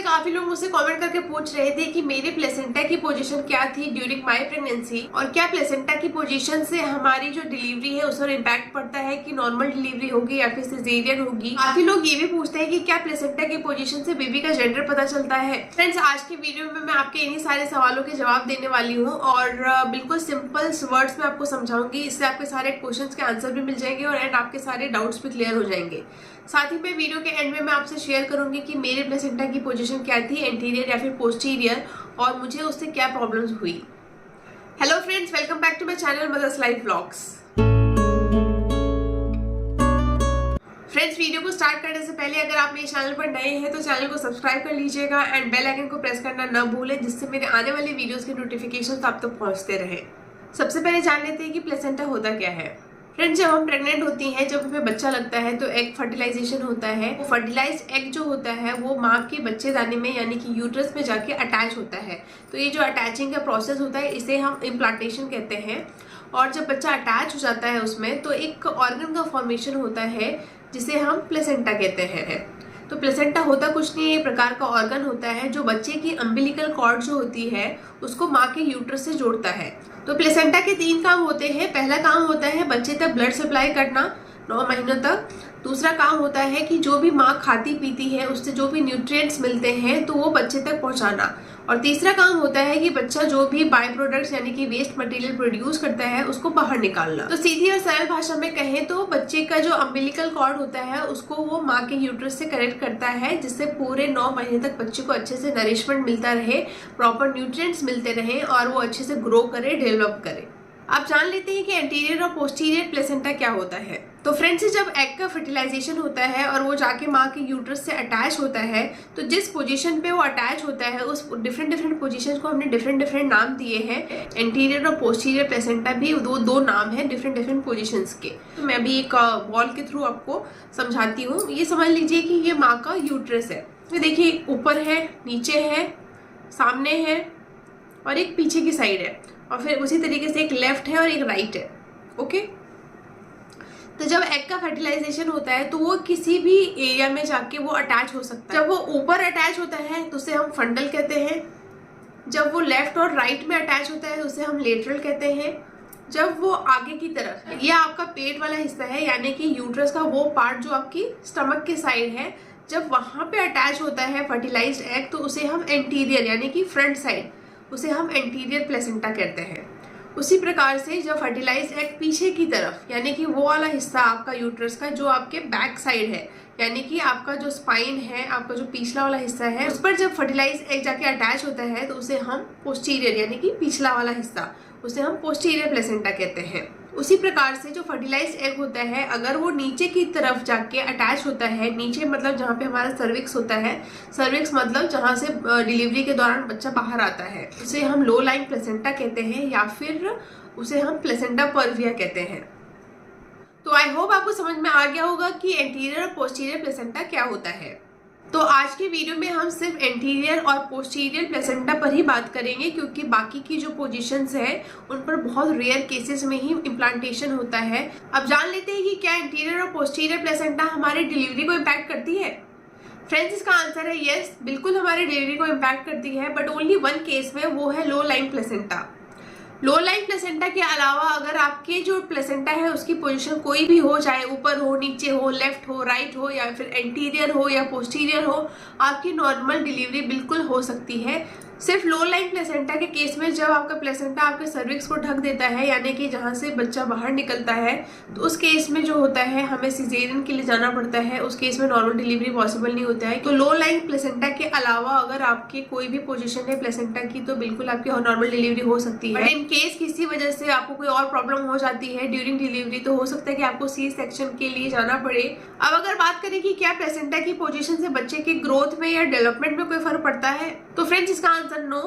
काफी लोग मुझसे कमेंट करके पूछ रहे थे कि मेरे प्लेसेंटा की पोजीशन क्या थी ड्यूरिंग माय प्रेगनेंसी और क्या प्लेसेंटा की पोजीशन से हमारी जो डिलीवरी है उस पर इम्पैक्ट पड़ता है कि नॉर्मल डिलीवरी होगी या फिर सिजेरियन होगी। काफी लोग ये भी पूछते हैं कि क्या प्लेसेंटा की पोजीशन से बेबी का जेंडर पता चलता है। फ्रेंड्स, आज की वीडियो में मैं आपके इन्हीं सारे सवालों के जवाब देने वाली हूँ और बिल्कुल सिंपल वर्ड्स में आपको समझाऊंगी। इससे आपके सारे क्वेश्चन के आंसर भी मिल जाएंगे और एंड आपके सारे डाउट्स भी क्लियर हो जाएंगे। साथ ही में वीडियो के एंड में मैं आपसे शेयर करूंगी कि मेरे प्लेसेंटा की पोजीशन क्या थी, एंटीरियर या फिर पोस्टीरियर, और मुझे उससे क्या प्रॉब्लम्स हुई। Hello friends, welcome back to my channel mother's life vlogs. Friends, video को स्टार्ट करने से पहले अगर आप मेरे चैनल पर नए हैं तो चैनल को सब्सक्राइब कर लीजिएगा एंड बेल आइकन को प्रेस करना न भूलें, जिससे मेरे आने वाली वीडियोस के नोटिफिकेशन आप तक पहुंचते रहे। सबसे पहले जान लेते हैं कि प्लेसेंटा होता क्या है। फ्रेंड्स, जब हम प्रेग्नेंट होती हैं, जब हमें बच्चा लगता है तो एग फर्टिलाइजेशन होता है। वो फर्टिलाइज्ड एग जो होता है वो माँ के बच्चेदानी में यानी कि यूट्रस में जाके अटैच होता है। तो ये जो अटैचिंग का प्रोसेस होता है इसे हम इम्प्लांटेशन कहते हैं। और जब बच्चा अटैच हो जाता है उसमें तो एक ऑर्गन का फॉर्मेशन होता है जिसे हम प्लेसेंटा कहते हैं। तो प्लेसेंटा होता कुछ नहीं, एक प्रकार का ऑर्गन होता है जो बच्चे की अम्बिलिकल कॉर्ड जो होती है उसको माँ के यूट्रस से जोड़ता है। तो प्लेसेंटा के 3 काम होते हैं। पहला काम होता है बच्चे तक ब्लड सप्लाई करना 9 महीनों तक। दूसरा काम होता है कि जो भी माँ खाती पीती है उससे जो भी न्यूट्रिएंट्स मिलते हैं तो वो बच्चे तक पहुंचाना। और तीसरा काम होता है कि बच्चा जो भी बाय प्रोडक्ट्स यानी कि वेस्ट मटेरियल प्रोड्यूस करता है उसको बाहर निकालना। तो सीधी और सरल भाषा में कहें तो बच्चे का जो अम्बिलिकल कॉर्ड होता है उसको वो माँ के यूट्रस से कनेक्ट करता है, जिससे पूरे 9 महीने तक बच्चे को अच्छे से नरिशमेंट मिलता रहे, प्रॉपर न्यूट्रिएंट्स मिलते रहे और वो अच्छे से ग्रो करे, डेवलप करे। आप जान लेते हैं कि एंटीरियर और पोस्टीरियर प्लेसेंटा क्या होता है। तो फ्रेंड्स, जब एग का फर्टिलाइजेशन होता है और वो जाके माँ के यूट्रस से अटैच होता है तो जिस पोजीशन पे वो अटैच होता है उस डिफरेंट पोजीशंस को हमने डिफरेंट नाम दिए हैं। एंटीरियर और पोस्टीरियर प्लेसेंटा भी दो नाम है डिफरेंट पोजीशंस के। तो मैं अभी एक बॉल के थ्रू आपको समझाती हूँ। ये समझ लीजिए कि ये माँ का यूट्रस है। तो देखिए, ऊपर है, नीचे है, सामने है और एक पीछे की साइड है, और फिर उसी तरीके से एक लेफ्ट है और एक राइट है। ओके, तो जब एग का फर्टिलाइजेशन होता है तो वो किसी भी एरिया में जाके वो अटैच हो सकता है। जब वो ऊपर अटैच होता है तो उसे हम फंडल कहते हैं। जब वो लेफ्ट और राइट में अटैच होता है तो उसे हम लेटरल कहते हैं। जब वो आगे की तरफ, ये आपका पेट वाला हिस्सा है यानी कि यूट्रस का वो पार्ट जो आपकी स्टमक के साइड है, जब वहां पे अटैच होता है फर्टिलाइज्ड एग तो उसे हम एंटीरियर यानी कि फ्रंट साइड, उसे हम एंटीरियर प्लेसेंटा कहते हैं। उसी प्रकार से जब फर्टिलाइज एग पीछे की तरफ यानी कि वो वाला हिस्सा आपका यूट्रस का जो आपके बैक साइड है यानी कि आपका जो स्पाइन है, आपका जो पिछला वाला हिस्सा है, उस पर जब फर्टिलाइज एग जाके अटैच होता है तो उसे हम पोस्टीरियर यानी कि पिछला वाला हिस्सा, उसे हम पोस्टीरियर प्लेसेंटा कहते हैं। उसी प्रकार से जो फर्टिलाइज एग होता है अगर वो नीचे की तरफ जाके अटैच होता है, नीचे मतलब जहाँ पे हमारा सर्विक्स होता है, सर्विक्स मतलब जहाँ से डिलीवरी के दौरान बच्चा बाहर आता है, उसे हम लो लाइन प्लेसेंटा कहते हैं या फिर उसे हम प्लेसेंटा परविया कहते हैं। तो आई होप आपको समझ में आ गया होगा कि एंटीरियर और पोस्टीरियर प्लेसेंटा क्या होता है। तो आज की वीडियो में हम सिर्फ एंटीरियर और पोस्टीरियर प्लेसेंटा पर ही बात करेंगे, क्योंकि बाकी की जो पोजीशंस हैं उन पर बहुत रेयर केसेस में ही इम्प्लांटेशन होता है। अब जान लेते हैं कि क्या एंटीरियर और पोस्टीरियर प्लेसेंटा हमारे डिलीवरी को इम्पैक्ट करती है। फ्रेंड्स, इसका आंसर है यस, बिल्कुल हमारे डिलीवरी को इम्पैक्ट करती है, बट ओनली वन केस में, वो है लो लाइन प्लेसेंटा। लो लाइन प्लेसेंटा के अलावा अगर आपके जो प्लेसेंटा है उसकी पोजीशन कोई भी हो, चाहे ऊपर हो, नीचे हो, लेफ्ट हो, राइट हो या फिर एंटीरियर हो या पोस्टीरियर हो, आपकी नॉर्मल डिलीवरी बिल्कुल हो सकती है। सिर्फ लो लाइन प्लेसेंटा के केस में जब आपका प्लेसेंटा आपके सर्विक्स को ढक देता है यानी कि जहाँ से बच्चा बाहर निकलता है, तो उस केस में जो होता है हमें सिजेरियन के लिए जाना पड़ता है। उस केस में नॉर्मल डिलीवरी पॉसिबल नहीं होता है। तो लो लाइन प्लेसेंटा के अलावा अगर आपकी कोई भी पोजीशन है प्लेसेंटा की तो बिल्कुल आपकी नॉर्मल डिलीवरी हो सकती है। बट इन केस किसी वजह से आपको कोई और प्रॉब्लम हो जाती है ड्यूरिंग डिलीवरी तो हो सकता है कि आपको सी सेक्शन के लिए जाना पड़े। अब अगर बात करें कि क्या प्लेसेंटा की पोजीशन से बच्चे के ग्रोथ में या डेवलपमेंट में कोई फर्क पड़ता है, तो फ्रेंड्स इसका आंसर नो,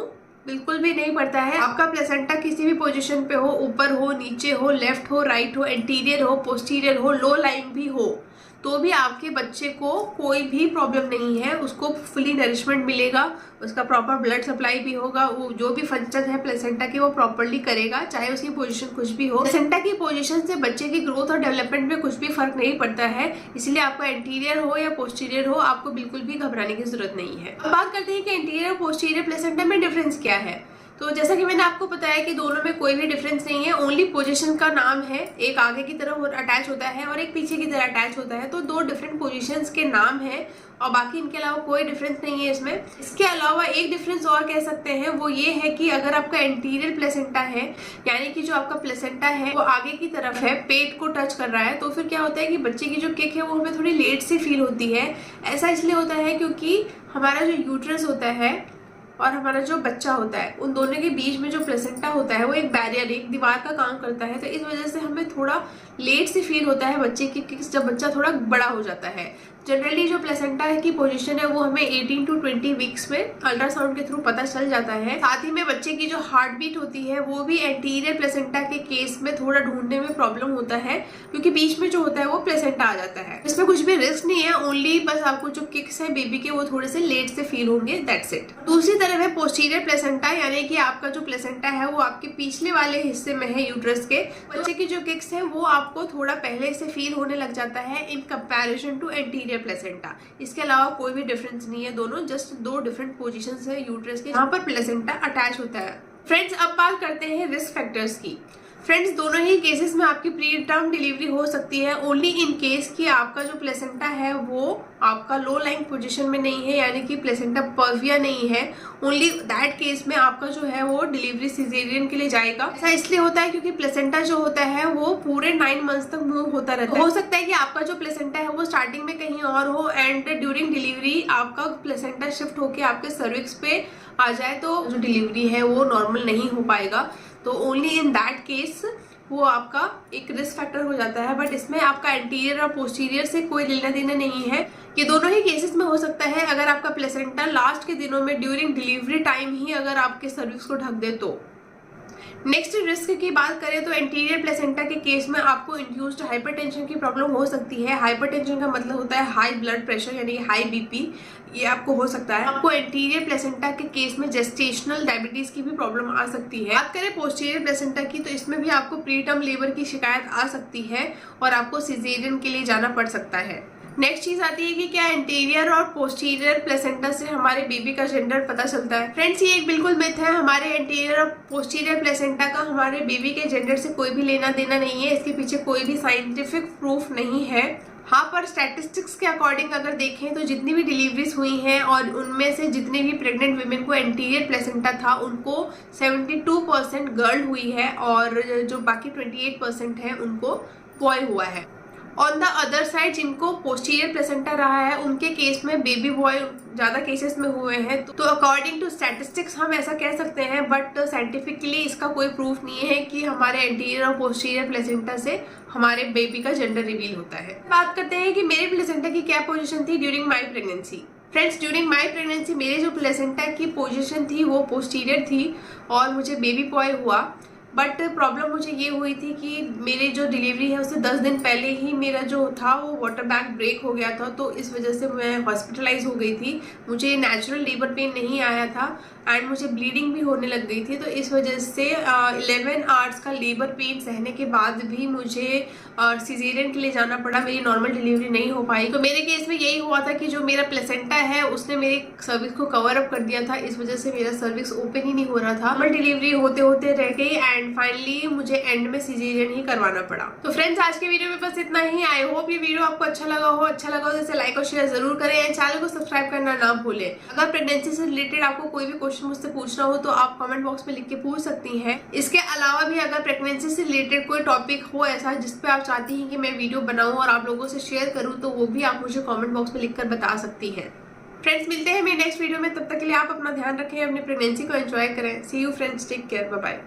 बिल्कुल भी नहीं पड़ता है। आपका प्लेसेंटा किसी भी पोजीशन पे हो, ऊपर हो, नीचे हो, लेफ्ट हो, राइट हो, एंटीरियर हो, पोस्टीरियर हो, लो लाइन भी हो, तो भी आपके बच्चे को कोई भी प्रॉब्लम नहीं है, उसको फुली नरिशमेंट मिलेगा, उसका प्रॉपर ब्लड सप्लाई भी होगा, वो जो भी फंक्शन है प्लेसेंटा की वो प्रॉपरली करेगा, चाहे उसकी पोजीशन कुछ भी हो। प्लेसेंटा की पोजीशन से बच्चे की ग्रोथ और डेवलपमेंट में कुछ भी फर्क नहीं पड़ता है, इसलिए आपको एंटीरियर हो या पोस्टीरियर हो आपको बिल्कुल भी घबराने की जरूरत नहीं है। अब बात करते हैं कि एंटीरियर और पोस्टीरियर प्लेसेंटा में डिफरेंस क्या है। तो जैसा कि मैंने आपको बताया कि दोनों में कोई भी डिफरेंस नहीं है, ओनली पोजीशन का नाम है, एक आगे की तरफ अटैच होता है और एक पीछे की तरह अटैच होता है, तो दो डिफरेंट पोजीशंस के नाम है और बाकी इनके अलावा कोई डिफरेंस नहीं है इसमें। इसके अलावा एक डिफरेंस और कह सकते हैं, वो ये है कि अगर आपका एंटीरियर प्लेसेंटा है, यानी कि जो आपका प्लेसेंटा है वो आगे की तरफ है, पेट को टच कर रहा है, तो फिर क्या होता है कि बच्चे की जो किक है वो हमें थोड़ी लेट से फील होती है। ऐसा इसलिए होता है क्योंकि हमारा जो यूट्रस होता है और हमारा जो बच्चा होता है, उन दोनों के बीच में जो प्लेसेंटा होता है वो एक बैरियर, एक दीवार का काम करता है, तो इस वजह से हमें थोड़ा लेट से फील होता है बच्चे की किक्स जब बच्चा थोड़ा बड़ा हो जाता है। जनरली जो प्लेसेंटा की पोजीशन है वो हमें 18 to 20 वीक्स में अल्ट्रासाउंड के थ्रू पता चल जाता है। साथ ही में बच्चे की जो हार्ट बीट होती है वो भी एंटीरियर प्लेसेंटा के केस में थोड़ा ढूंढने में प्रॉब्लम होता है, क्योंकि बीच में जो होता है वो प्लेसेंटा आ जाता है। इसमें कुछ भी रिस्क नहीं है, ओनली बस आपको जो किक्स है बेबी के वो थोड़े से लेट से फील होंगे, दैट्स इट। दूसरी तरफ है पोस्टीरियर प्लेसेंटा, यानी कि आपका जो प्लेसेंटा है वो आपके पिछले वाले हिस्से में है यूट्रस के। बच्चे की जो किक्स है वो आपको थोड़ा पहले से फील होने लग जाता है in comparison to anterior placenta. इसके अलावा कोई भी डिफरेंस नहीं है, दोनों जस्ट दो डिफरेंट पोजीशंस है यूट्रस के जहाँ पर प्लेसेंटा अटैच होता है। फ्रेंड्स, अब बात करते हैं रिस्क फैक्टर्स की। फ्रेंड्स, दोनों ही केसेस में आपकी प्री टर्म डिलीवरी हो सकती है, ओनली इन केस कि आपका जो प्लेसेंटा है वो आपका लो लाइंग पोजीशन में नहीं है, यानी कि प्लेसेंटा पर्विया नहीं है। ओनली दैट केस में आपका जो है वो डिलीवरी सिजेरियन के लिए जाएगा। ऐसा इसलिए होता है क्योंकि प्लेसेंटा जो होता है वो पूरे 9 मंथ्स तक मूव होता रहता है। हो सकता है कि आपका जो प्लेसेंटा है वो स्टार्टिंग में कहीं और हो एंड ड्यूरिंग डिलीवरी आपका प्लेसेंटा शिफ्ट होके आपके सर्विक्स पे आ जाए, तो जो डिलीवरी है वो नॉर्मल नहीं हो पाएगा। तो ओनली इन दैट केस वो आपका एक रिस्क फैक्टर हो जाता है, बट इसमें आपका एंटीरियर और पोस्टीरियर से कोई लेना देना नहीं है। ये दोनों ही केसेस में हो सकता है अगर आपका प्लेसेंटा लास्ट के दिनों में ड्यूरिंग डिलीवरी टाइम ही अगर आपके सर्विक्स को ढक दे तो। नेक्स्ट रिस्क की बात करें तो एंटीरियर प्लेसेंटा के केस में आपको इंड्यूस्ड हाइपरटेंशन की प्रॉब्लम हो सकती है। हाइपरटेंशन का मतलब होता है हाई ब्लड प्रेशर, यानी हाई बीपी, ये आपको हो सकता है। आपको एंटीरियर प्लेसेंटा के केस में जेस्टेशनल डायबिटीज की भी प्रॉब्लम आ सकती है। बात करें पोस्टीरियर प्लेसेंटा की तो इसमें भी आपको प्री टर्म लेबर की शिकायत आ सकती है और आपको सिजेरियन के लिए जाना पड़ सकता है। नेक्स्ट चीज आती है कि क्या एंटीरियर और पोस्टीरियर प्लेसेंटा से हमारे बेबी का जेंडर पता चलता है। फ्रेंड्स, ये एक बिल्कुल मिथ है, हमारे एंटीरियर और पोस्टीरियर प्लेसेंटा का हमारे बेबी के जेंडर से कोई भी लेना देना नहीं है। इसके पीछे कोई भी साइंटिफिक प्रूफ नहीं है। हाँ, पर स्टैटिस्टिक्स के अकॉर्डिंग अगर देखें तो जितनी भी डिलीवरीज हुई हैं और उनमें से जितने भी प्रेग्नेंट वीमेन को एंटीरियर प्लेसेंटा था उनको 72% गर्ल हुई है और जो बाकी 28% है उनको बॉय हुआ है। ऑन द अदर साइड जिनको पोस्टीरियर प्लेसेंटा रहा है उनके केस में बेबी बॉय ज्यादा केसेस में हुए हैं। तो अकॉर्डिंग टू स्टैटिस्टिक्स हम ऐसा कह सकते हैं, बट साइंटिफिकली इसका कोई प्रूफ नहीं है कि हमारे एंटीरियर और पोस्टीरियर प्लेसेंटा से हमारे बेबी का जेंडर रिवील होता है। बात करते हैं कि मेरे प्लेसेंटा की क्या पोजीशन थी during my pregnancy. Friends, during my pregnancy मेरे जो प्लेसेंटा की पोजीशन थी वो पोस्टीरियर थी और मुझे बेबी बॉय हुआ। बट प्रॉब्लम मुझे ये हुई थी कि मेरे जो डिलीवरी है उससे 10 दिन पहले ही मेरा जो था वो वाटर बैग ब्रेक हो गया था, तो इस वजह से मैं हॉस्पिटलाइज हो गई थी। मुझे नेचुरल लेबर पेन नहीं आया था एंड मुझे ब्लीडिंग भी होने लग गई थी, तो इस वजह से 11 आवर्स का लेबर पेन सहने के बाद भी मुझे सिजेरियन के लिए जाना पड़ा। मेरी नॉर्मल डिलीवरी नहीं हो पाई। तो मेरे केस में यही हुआ था कि जो मेरा प्लेसेंटा है उसने मेरे सर्विक्स को कवर अप कर दिया था, इस वजह से मेरा सर्विक्स ओपन ही नहीं हो रहा था। नॉर्मल डिलीवरी होते होते रह गई एंड फाइनली मुझे एंड में सिजेरियन ही करवाना पड़ा। तो फ्रेंड्स, आज के वीडियो में बस इतना ही। आई होप ये वीडियो आपको अच्छा लगा हो तो इसे लाइक और शेयर जरूर करें एंड चैनल को सब्सक्राइब करना ना भूलें। अगर प्रेगनेंसी से रिलेटेड आपको कोई भी क्वेश्चन मुझसे पूछना हो तो आप कमेंट बॉक्स में लिख के पूछ सकती हैं। इसके अलावा भी अगर प्रेगनेंसी से रिलेटेड कोई टॉपिक हो ऐसा जिस पे आप चाहती हैं कि मैं वीडियो बनाऊं और आप लोगों से शेयर करूं तो वो भी आप मुझे कमेंट बॉक्स में लिखकर बता सकती हैं। फ्रेंड्स, मिलते हैं मेरे नेक्स्ट वीडियो में, तब तक के लिए आप अपना ध्यान रखें, अपनी प्रेगनेंसी को एंजॉय करें। See you friends, take care, bye bye.